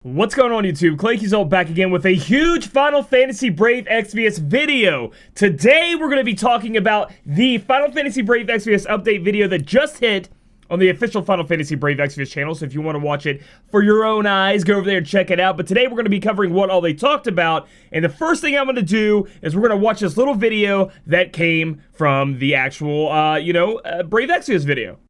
What's going on YouTube? Claic Yuzolt back again with a huge Final Fantasy Brave Exvius video. Today we're going to be talking about the Final Fantasy Brave Exvius update video that just hit on the official Final Fantasy Brave Exvius channel. So if you want to watch it for your own eyes, go over there and check it out. But today we're going to be covering what all they talked about. And the first thing I'm going to do is we're going to watch this little video that came from the actual, Brave Exvius video.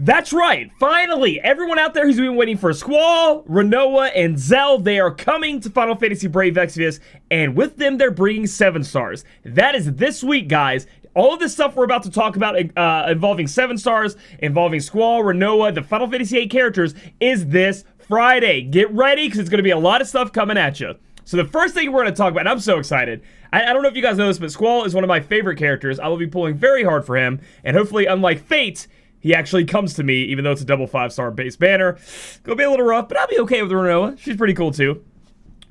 That's right, finally, everyone out there who's been waiting for Squall, Rinoa, and Zell, they are coming to Final Fantasy Brave Exvius, and with them, they're bringing 7 stars. That is this week, guys. All of this stuff we're about to talk about involving 7 stars, involving Squall, Rinoa, the Final Fantasy VIII characters, is this Friday. Get ready, because it's going to be a lot of stuff coming at you. So the first thing we're going to talk about, and I'm so excited, I don't know if you guys know this, but Squall is one of my favorite characters. I will be pulling very hard for him, and hopefully, unlike Fate, he actually comes to me, even though it's a double 5-star base banner. Gonna be a little rough, but I'll be okay with Rinoa. She's pretty cool too.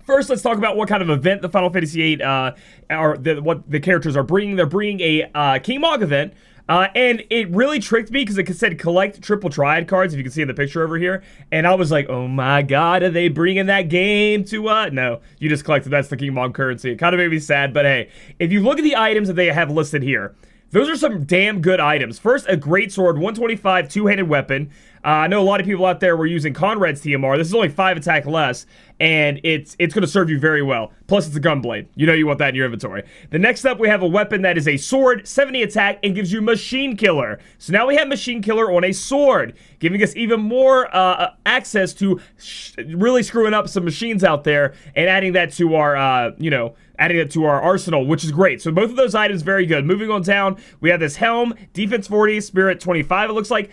First, let's talk about what kind of event the Final Fantasy VIII, what the characters are bringing. They're bringing a King Mog Event, and it really tricked me because it said collect triple triad cards, if you can see in the picture over here. And I was like, oh my god, are they bringing that game to, no, you just collected, that's the King Mog currency. It kind of made me sad, but hey, if you look at the items that they have listed here, those are some damn good items. First, a great sword, 125 two-handed weapon. I know a lot of people out there were using Conrad's TMR. This is only 5 attack less, and it's going to serve you very well. Plus, it's a gunblade. You know you want that in your inventory. The next up, we have a weapon that is a sword, 70 attack, and gives you Machine Killer. So now we have Machine Killer on a sword, giving us even more access to really screwing up some machines out there and adding that to our, adding it to our arsenal, which is great. So both of those items, very good. Moving on down, we have this helm, defense 40, spirit 25, it looks like.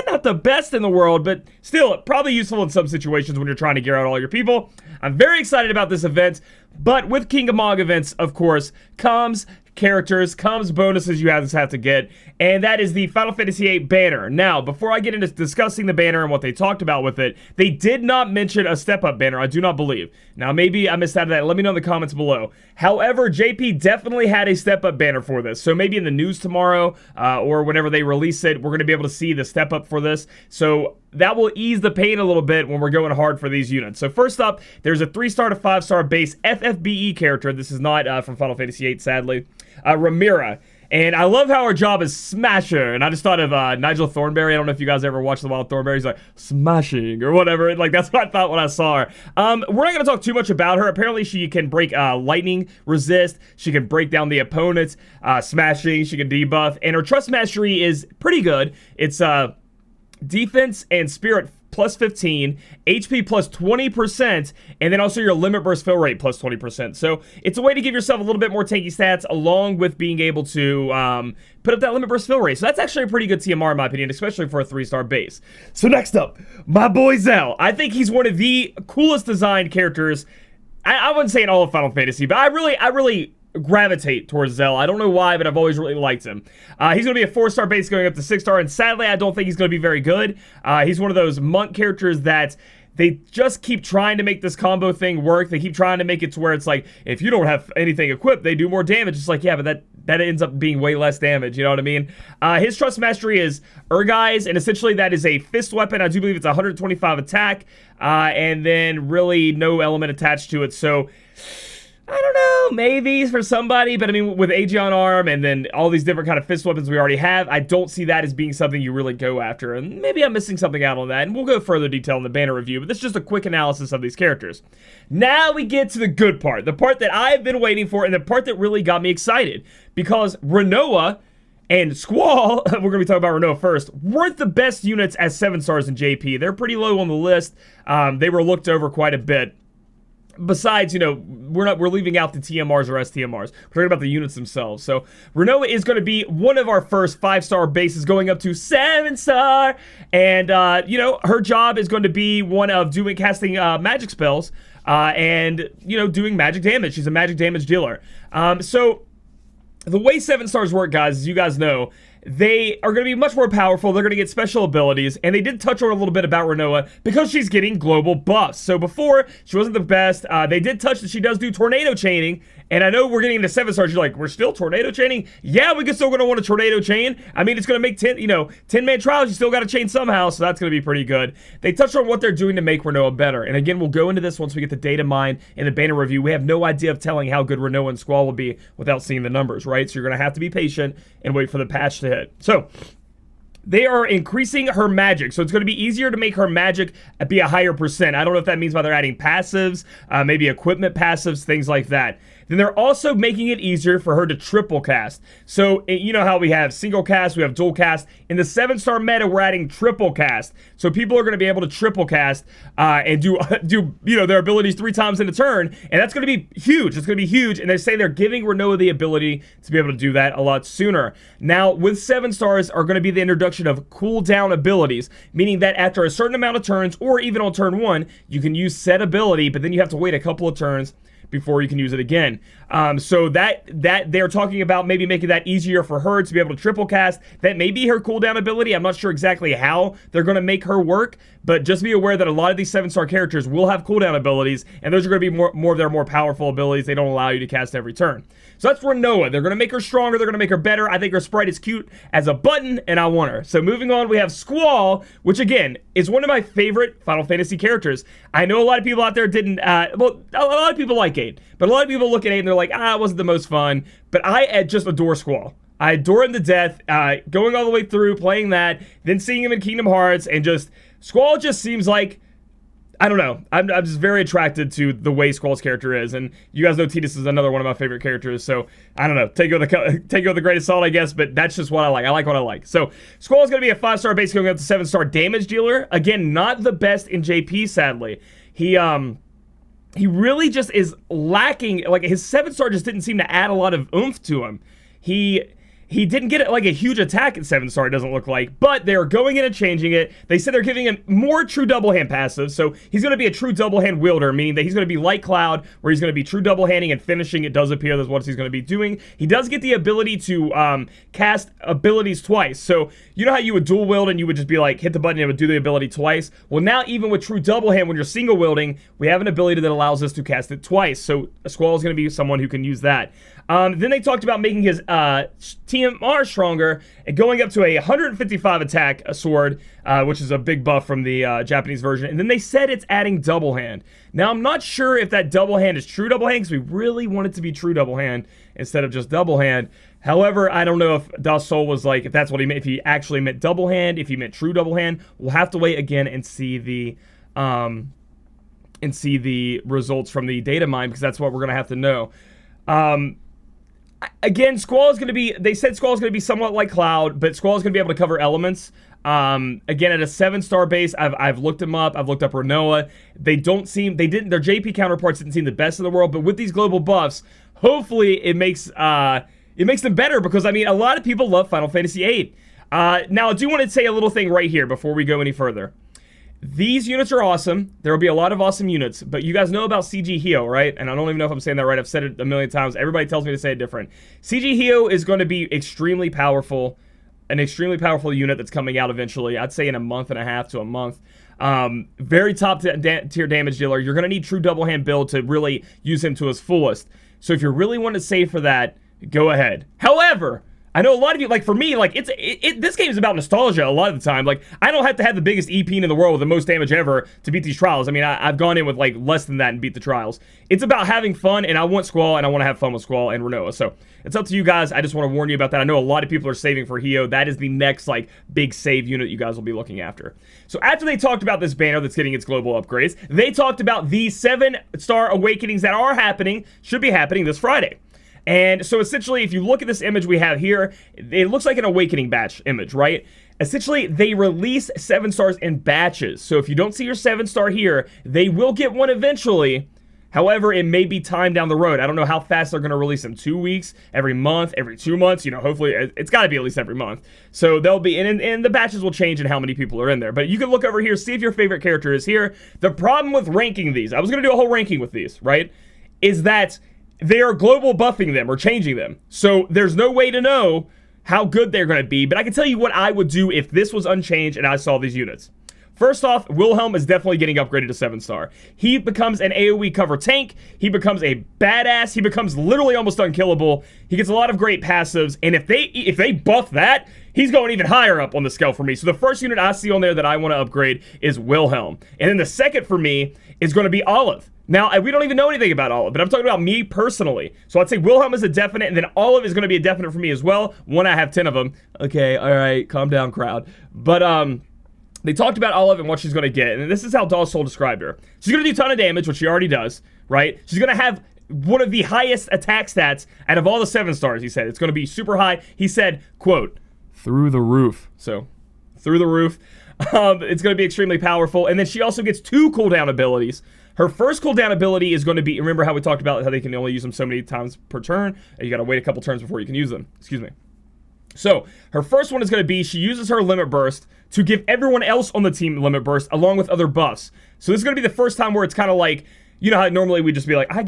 Not the best in the world, but still, probably useful in some situations when you're trying to gear out all your people. I'm very excited about this event, but with King of Mog events, of course, comes characters, comes bonuses you have to get, and that is the Final Fantasy VIII banner. Now, before I get into discussing the banner and what they talked about with it, they did not mention a step-up banner, I do not believe. Now, maybe I missed out on that. Let me know in the comments below. However, JP definitely had a step-up banner for this, so maybe in the news tomorrow, or whenever they release it, we're going to be able to see the step-up for this, so that will ease the pain a little bit when we're going hard for these units. So first up, there's a 3-star to 5-star base FFBE character. This is not from Final Fantasy VIII, sadly. Ramira. And I love how her job is Smasher. And I just thought of Nigel Thornberry. I don't know if you guys ever watched The Wild Thornberry. He's like, smashing, or whatever. Like, that's what I thought when I saw her. We're not going to talk too much about her. Apparently, she can break lightning resist. She can break down the opponents. Smashing. She can debuff. And her Trust Mastery is pretty good. It's defense and spirit plus 15, HP plus 20%, and then also your limit burst fill rate plus 20%. So it's a way to give yourself a little bit more tanky stats along with being able to put up that limit burst fill rate. So that's actually a pretty good TMR in my opinion, especially for a 3-star base. So next up, my boy Zell. I think he's one of the coolest designed characters. I wouldn't say in all of Final Fantasy, but I really gravitate towards Zell. I don't know why, but I've always really liked him. He's going to be a 4-star base going up to 6-star, and sadly, I don't think he's going to be very good. He's one of those monk characters that they just keep trying to make this combo thing work. They keep trying to make it to where it's like, if you don't have anything equipped, they do more damage. It's like, yeah, but that ends up being way less damage, you know what I mean? His Trust Mastery is Urgai's, and essentially that is a fist weapon. I do believe it's 125 attack, and then really no element attached to it, so I don't know, maybe for somebody, but I mean, with Aegeon Arm and then all these different kind of fist weapons we already have, I don't see that as being something you really go after, and maybe I'm missing something out on that, and we'll go further detail in the banner review, but this is just a quick analysis of these characters. Now we get to the good part, the part that I've been waiting for, and the part that really got me excited, because Rinoa and Squall, we're going to be talking about Rinoa first, weren't the best units as 7 stars in JP. They're pretty low on the list. They were looked over quite a bit. Besides, you know, we're leaving out the TMRs or STMRs. We're talking about the units themselves. So Rinoa is going to be one of our first 5-star bases going up to 7-star. And, you know, her job is going to be one of casting magic spells. and, you know, doing magic damage. She's a magic damage dealer. So the way 7 stars work, guys, as you guys know, they are going to be much more powerful. They're going to get special abilities, and they did touch on a little bit about Rinoa because she's getting global buffs. So before, she wasn't the best. They did touch that she does do tornado chaining, and I know we're getting into 7 stars. You're like, we're still tornado chaining? Yeah, we can still going to want a tornado chain. I mean, it's going to make 10-man trials. You still got to chain somehow, so that's going to be pretty good. They touched on what they're doing to make Rinoa better, and again, we'll go into this once we get the data mine and the banner review. We have no idea of telling how good Rinoa and Squall will be without seeing the numbers, right? So you're going to have to be patient and wait for the patch to hit. So they are increasing her magic, so it's going to be easier to make her magic be a higher percent. I don't know if that means by they're adding passives, maybe equipment passives, things like that. Then they're also making it easier for her to triple cast. So you know how we have single cast, we have dual cast. In the 7-star meta, we're adding triple cast. So people are going to be able to triple cast and do their abilities 3 times in a turn, and that's going to be huge. It's going to be huge, and they say they're giving Rinoa the ability to be able to do that a lot sooner. Now, with 7 stars are going to be the introduction of cooldown abilities, meaning that after a certain amount of turns, or even on turn 1, you can use said ability, but then you have to wait a couple of turns before you can use it again. So that they're talking about maybe making that easier for her to be able to triple cast. That may be her cooldown ability. I'm not sure exactly how they're going to make her work, but just be aware that a lot of these 7-star characters will have cooldown abilities, and those are going to be more of their more powerful abilities. They don't allow you to cast every turn. So that's Rinoa. They're going to make her stronger. They're going to make her better. I think her sprite is cute as a button, and I want her. So moving on, we have Squall, which again is one of my favorite Final Fantasy characters. I know a lot of people out there didn't. Well, a lot of people like 8, but a lot of people look at 8 and they're like, it wasn't the most fun. But I just adore Squall. I adore him to death. Going all the way through, playing that, then seeing him in Kingdom Hearts, and just Squall just seems like, I don't know. I'm just very attracted to the way Squall's character is, and you guys know Tidus is another one of my favorite characters. So I don't know. Take it with the greatest salt, I guess. But that's just what I like. I like what I like. So Squall is going to be a 5-star base going up to 7-star damage dealer. Again, not the best in JP, sadly. He really just is lacking. Like, his 7-star just didn't seem to add a lot of oomph to him. He didn't get like a huge attack at 7-star, it doesn't look like, but they're going in and changing it. They said they're giving him more true double hand passives, so he's going to be a true double hand wielder, meaning that he's going to be like Cloud, where he's going to be true double handing and finishing. It does appear that's what he's going to be doing. He does get the ability to cast abilities twice. So you know how you would dual wield and you would just be like, hit the button and it would do the ability twice? Well, now even with true double hand, when you're single wielding, we have an ability that allows us to cast it twice. So Squall is going to be someone who can use that. Then they talked about making his TMR stronger and going up to a 155 attack sword, which is a big buff from the Japanese version. And then they said it's adding double hand. Now, I'm not sure if that double hand is true double hand, because we really want it to be true double hand instead of just double hand. However, I don't know if Das Sol was like, if that's what he meant, if he actually meant double hand, if he meant true double hand. We'll have to wait again and see the results from the data mine, because that's what we're going to have to know. Again, Squall is going to be, they said Squall is going to be somewhat like Cloud, but Squall is going to be able to cover elements. Again, at a 7-star base, I've looked him up. I've looked up Rinoa. Their JP counterparts didn't seem the best in the world, but with these global buffs, hopefully it makes them better, because, I mean, a lot of people love Final Fantasy VIII. Now, I do want to say a little thing right here before we go any further. These units are awesome. There will be a lot of awesome units, but you guys know about CG Hio, right? And I don't even know if I'm saying that right. I've said it a million times. Everybody tells me to say it different. CG Hio is going to be extremely powerful, an extremely powerful unit that's coming out eventually. I'd say in a month and a half to a month. Very top tier damage dealer. You're going to need true double hand build to really use him to his fullest. So if you really want to save for that, go ahead. However, I know a lot of you, like, for me, like, this game is about nostalgia a lot of the time. Like, I don't have to have the biggest EP in the world with the most damage ever to beat these trials. I mean, I've gone in with, like, less than that and beat the trials. It's about having fun, and I want Squall, and I want to have fun with Squall and Rinoa. So, it's up to you guys. I just want to warn you about that. I know a lot of people are saving for Hio. That is the next, like, big save unit you guys will be looking after. So, after they talked about this banner that's getting its global upgrades, they talked about the 7-star awakenings that are happening, should be happening this Friday. And so essentially, if you look at this image we have here, it looks like an awakening batch image, right? Essentially, they release 7 stars in batches. So if you don't see your 7-star here, they will get one eventually. However, it may be time down the road. I don't know how fast they're going to release them. 2 weeks, every month, every 2 months. Hopefully it's got to be at least every month. So they'll be, and the batches will change in how many people are in there. But you can look over here, see if your favorite character is here. The problem with ranking these, I was going to do a whole ranking with these, right? Is that they are global buffing them or changing them. So there's no way to know how good they're going to be. But I can tell you what I would do if this was unchanged and I saw these units. First off, Wilhelm is definitely getting upgraded to 7-star. He becomes an AoE cover tank. He becomes a badass. He becomes literally almost unkillable. He gets a lot of great passives. And if they buff that, he's going even higher up on the scale for me. So the first unit I see on there that I want to upgrade is Wilhelm. And then the second for me is going to be Olive. Now, we don't even know anything about Olive, but I'm talking about me personally. So I'd say Wilhelm is a definite, and then Olive is going to be a definite for me as well. One, I have 10 of them. Okay, all right, calm down, crowd. But, they talked about Olive and what she's going to get, and this is how DatKloud described her. She's going to do a ton of damage, which she already does, right? She's going to have one of the highest attack stats out of all the 7-stars, he said. It's going to be super high. He said, quote, through the roof. So, through the roof. It's going to be extremely powerful. And then she also gets 2 cooldown abilities. Her first cooldown ability is going to be, remember how we talked about how they can only use them so many times per turn, and you got to wait a couple turns before you can use them. Excuse me. So, her first one is going to be, she uses her Limit Burst to give everyone else on the team Limit Burst, along with other buffs. So, this is going to be the first time where it's kind of like, you know how normally we just be like, I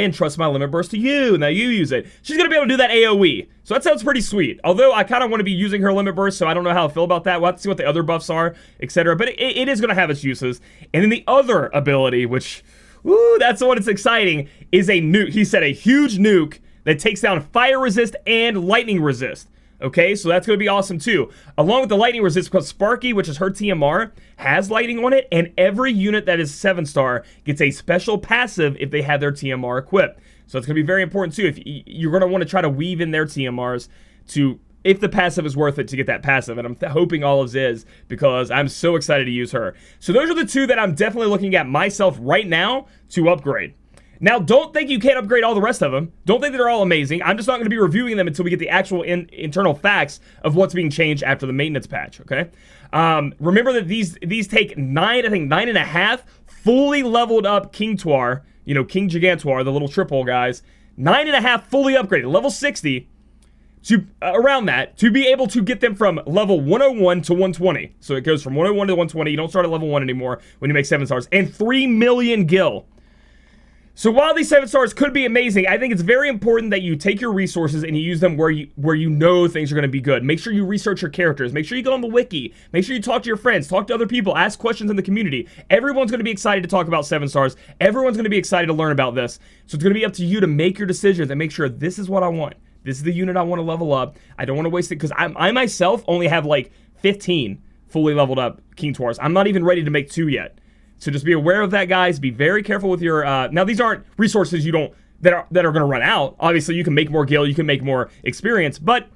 entrust my Limit Burst to you, now you use it. She's going to be able to do that AoE. So, that sounds pretty sweet. Although, I kind of want to be using her Limit Burst, so I don't know how I feel about that. We'll have to see what the other buffs are, etc. But it is going to have its uses. And then the other ability, which, ooh, that's the one that's exciting, is a nuke. He said a huge nuke that takes down fire resist and lightning resist. Okay, so that's going to be awesome too. Along with the lightning resist, because Sparky, which is her TMR, has lightning on it, and every unit that is 7-star gets a special passive if they have their TMR equipped. So it's going to be very important too. If you're going to want to try to weave in their TMRs to, if the passive is worth it to get that passive, and I'm hoping Olive's is, because I'm so excited to use her. So those are the 2 that I'm definitely looking at myself right now to upgrade. Now, don't think you can't upgrade all the rest of them. Don't think that they're all amazing. I'm just not going to be reviewing them until we get the actual internal facts of what's being changed after the maintenance patch, okay? Remember that these take 9.5 fully leveled up King Tuar, King Gigantuar, the little triple guys, 9.5 fully upgraded, level 60, to around that, to be able to get them from level 101 to 120. So it goes from 101 to 120. You don't start at level 1 anymore when you make 7-stars. And 3 million gil. So while these 7-stars could be amazing, I think it's very important that you take your resources and you use them where you know things are going to be good. Make sure you research your characters. Make sure you go on the wiki. Make sure you talk to your friends. Talk to other people. Ask questions in the community. Everyone's going to be excited to talk about 7-stars. Everyone's going to be excited to learn about this. So it's going to be up to you to make your decisions and make sure this is what I want. This is the unit I want to level up. I don't want to waste it because I myself only have like 15 fully leveled up King Tuars. I'm not even ready to make 2 yet. So just be aware of that, guys. Be very careful with your... now, these aren't resources that are going to run out. Obviously, you can make more gil, you can make more experience, but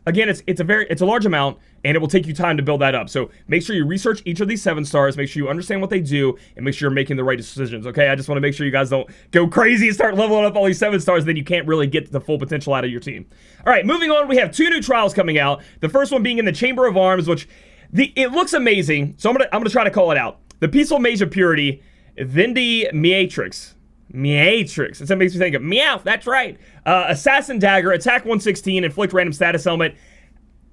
again, it's a large amount, and it will take you time to build that up. So make sure you research each of these 7-stars, make sure you understand what they do, and make sure you're making the right decisions, okay? I just want to make sure you guys don't go crazy and start leveling up all these 7-stars, then you can't really get the full potential out of your team. All right, moving on, we have 2 new trials coming out. The first one being in the Chamber of Arms, which it looks amazing, so I'm gonna try to call it out. The Peaceful Mage of Purity, Vindi Meatrix. That makes me think of meow, that's right. Assassin Dagger, attack 116, inflict random status element.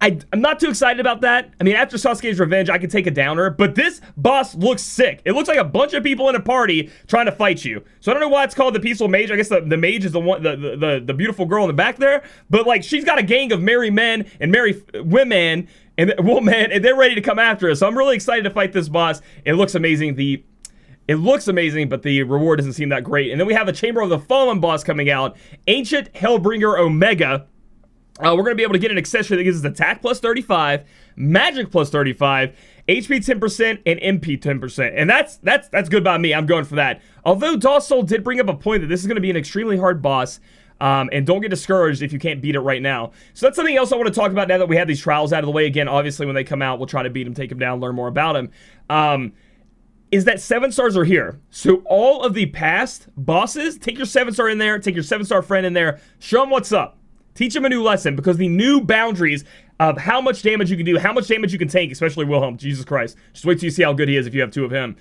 I'm not too excited about that. I mean, after Sasuke's Revenge, I could take a downer, but this boss looks sick. It looks like a bunch of people in a party trying to fight you. So I don't know why it's called the Peaceful Mage. I guess the mage is the one, the beautiful girl in the back there. But like, she's got a gang of merry men and merry women, and they're ready to come after us. So I'm really excited to fight this boss. It looks amazing. It looks amazing, but the reward doesn't seem that great. And then we have a Chamber of the Fallen boss coming out, Ancient Hellbringer Omega. We're going to be able to get an accessory that gives us attack plus 35, magic plus 35, HP 10%, and MP 10%. And that's good by me. I'm going for that. Although DatKloud did bring up a point that this is going to be an extremely hard boss. And don't get discouraged if you can't beat it right now. So that's something else I want to talk about now that we have these trials out of the way. Again, obviously, when they come out, we'll try to beat them, take them down, learn more about them. Is that 7-stars are here. So all of the past bosses, take your 7-star in there, take your 7-star friend in there, show them what's up. Teach them a new lesson, because the new boundaries of how much damage you can do, how much damage you can take, especially Wilhelm, Jesus Christ. Just wait till you see how good he is if you have 2 of him,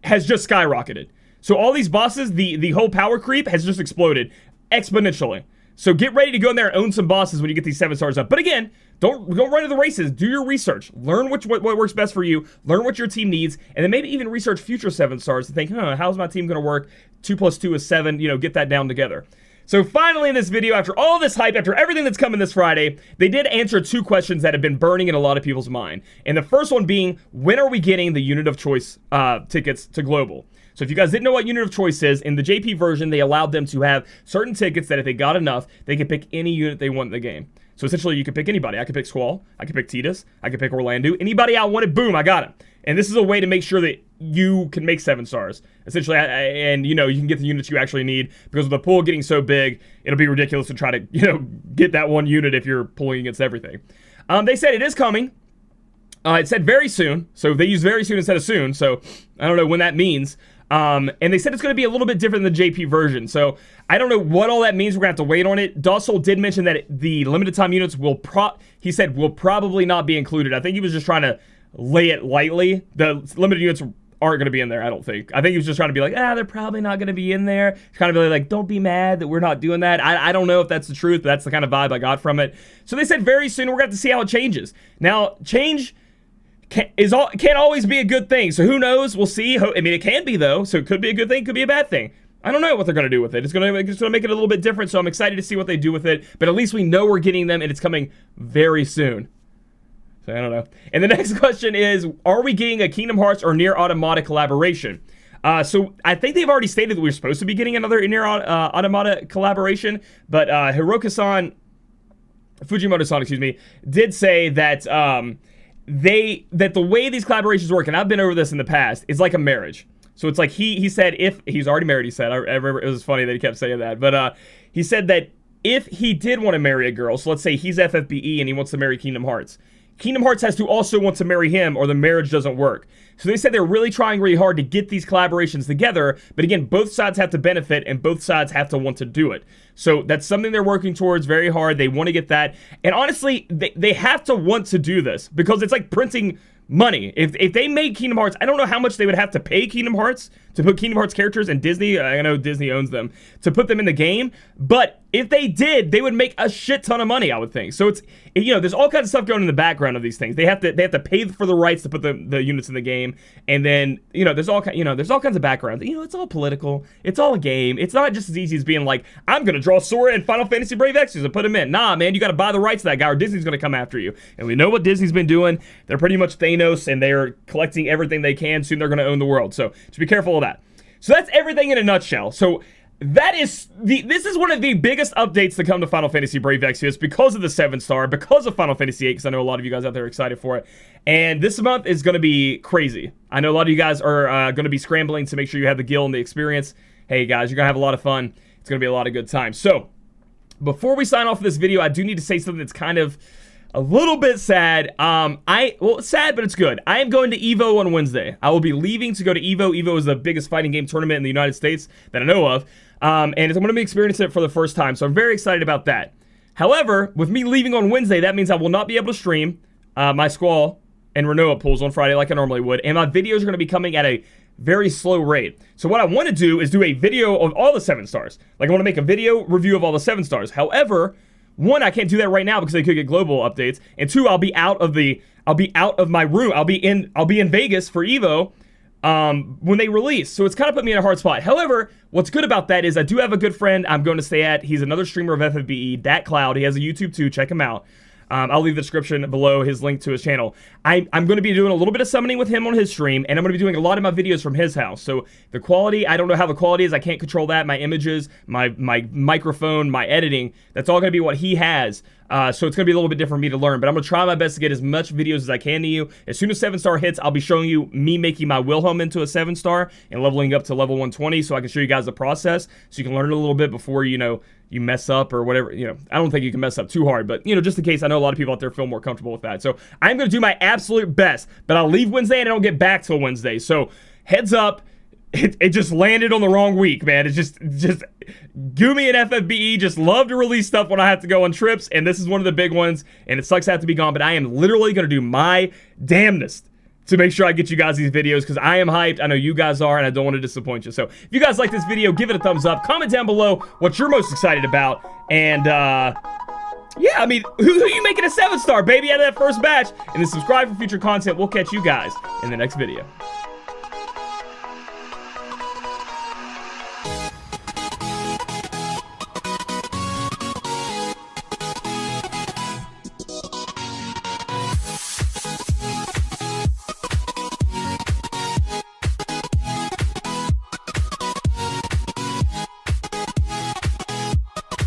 has just skyrocketed. So all these bosses, the whole power creep has just exploded exponentially. So get ready to go in there and own some bosses when you get these 7 stars up. But again, don't run to the races. Do your research. Learn what works best for you. Learn what your team needs. And then maybe even research future 7 stars to think, how's my team going to work? 2 plus 2 is 7. Get that down together. So finally in this video, after all this hype, after everything that's coming this Friday, they did answer 2 questions that have been burning in a lot of people's mind. And the first one being, when are we getting the Unit of Choice tickets to Global? So if you guys didn't know what Unit of Choice is, in the JP version, they allowed them to have certain tickets that if they got enough, they could pick any unit they want in the game. So essentially, you could pick anybody. I could pick Squall, I could pick Tidus, I could pick Orlando. Anybody I wanted, boom, I got him. And this is a way to make sure that you can make 7 stars. Essentially, and you can get the units you actually need, because with the pool getting so big, it'll be ridiculous to try to, get that one unit if you're pulling against everything. They said it is coming. It said very soon, so they use very soon instead of soon, so I don't know when that means. And they said it's going to be a little bit different than the JP version, so I don't know what all that means. We're going to have to wait on it. Dossel did mention that the limited time units will probably not be included. I think he was just trying to lay it lightly. The limited units aren't going to be in there, I don't think. I think he was just trying to be like, they're probably not going to be in there. It's kind of really like, don't be mad that we're not doing that. I don't know if that's the truth, but that's the kind of vibe I got from it. So they said very soon we're going to have to see how it changes. Now, change can't always be a good thing, so who knows? We'll see. I mean, it can be, though, so it could be a good thing, could be a bad thing. I don't know what they're going to do with it. It's going to make it a little bit different, so I'm excited to see what they do with it, but at least we know we're getting them, and it's coming very soon. So I don't know. And the next question is, are we getting a Kingdom Hearts or Nier Automata collaboration? So I think they've already stated that we're supposed to be getting another Nier Automata collaboration, but Fujimoto-san, excuse me, did say that that the way these collaborations work, and I've been over this in the past, is like a marriage. So it's like he said, if he's already married, he said, I remember it was funny that he kept saying that, but he said that if he did want to marry a girl, so let's say he's FFBE and he wants to marry Kingdom Hearts has to also want to marry him, or the marriage doesn't work. So they said they're really trying really hard to get these collaborations together, but again, both sides have to benefit and both sides have to want to do it. So that's something they're working towards very hard. They want to get that. And honestly, they have to want to do this, because it's like printing money. If they made Kingdom Hearts, I don't know how much they would have to pay Kingdom Hearts to put Kingdom Hearts characters, and Disney, I know Disney owns them, to put them in the game, but if they did, they would make a shit ton of money, I would think. So it's, there's all kinds of stuff going in the background of these things. They have to pay for the rights to put the units in the game, and then, there's all kinds of backgrounds. It's all political. It's all a game. It's not just as easy as being like, I'm going to draw Sora and Final Fantasy Brave Exvius and put him in. Nah, man, you got to buy the rights to that guy, or Disney's going to come after you. And we know what Disney's been doing. They're pretty much Thanos, and they're collecting everything they can. Soon they're going to own the world. So just be careful of that. So that's everything in a nutshell. So this is one of the biggest updates to come to Final Fantasy Brave Exvius, because of the 7-star, because of Final Fantasy VIII, because I know a lot of you guys out there are excited for it. And this month is going to be crazy. I know a lot of you guys are going to be scrambling to make sure you have the guild and the experience. Hey guys, you're going to have a lot of fun. It's going to be a lot of good time. So before we sign off this video, I do need to say something that's kind of a little bit sad. Well, sad, but it's good. I am going to EVO on Wednesday. I will be leaving to go to EVO. EVO is the biggest fighting game tournament in the United States that I know of. And I'm going to be experiencing it for the first time, so I'm very excited about that. However, with me leaving on Wednesday, that means I will not be able to stream my Squall and Rinoa pulls on Friday like I normally would, and my videos are going to be coming at a very slow rate. So what I want to do is do a video of all the 7 stars. Like, I want to make a video review of all the 7 stars. However, 1, I can't do that right now because they could get global updates, and 2, I'll be out of my room. I'll be in Vegas for EVO when they release. So it's kind of put me in a hard spot. However, what's good about that is I do have a good friend I'm going to stay at. He's another streamer of FFBE, DatKloud. He has a YouTube too. Check him out. I'll leave the description below his link to his channel. I'm going to be doing a little bit of summoning with him on his stream, and I'm going to be doing a lot of my videos from his house. So the quality, I don't know how the quality is. I can't control that. My images, my microphone, my editing, that's all going to be what he has. So it's going to be a little bit different for me to learn, but I'm going to try my best to get as much videos as I can to you. As soon as 7-star hits, I'll be showing you me making my Wilhelm into a 7-star and leveling up to level 120, so I can show you guys the process, so you can learn it a little bit before, you mess up or whatever. I don't think you can mess up too hard, but, just in case, I know a lot of people out there feel more comfortable with that. So I'm going to do my absolute best, but I'll leave Wednesday and I don't get back till Wednesday. So heads up. It just landed on the wrong week, man. It's just Gumi and FFBE just love to release stuff when I have to go on trips, and this is one of the big ones, and it sucks to have to be gone, but I am literally going to do my damnedest to make sure I get you guys these videos, because I am hyped. I know you guys are, and I don't want to disappoint you. So if you guys like this video, give it a thumbs up. Comment down below what you're most excited about. And yeah, I mean, who you making a 7-star, baby, out of that first batch? And then subscribe for future content. We'll catch you guys in the next video.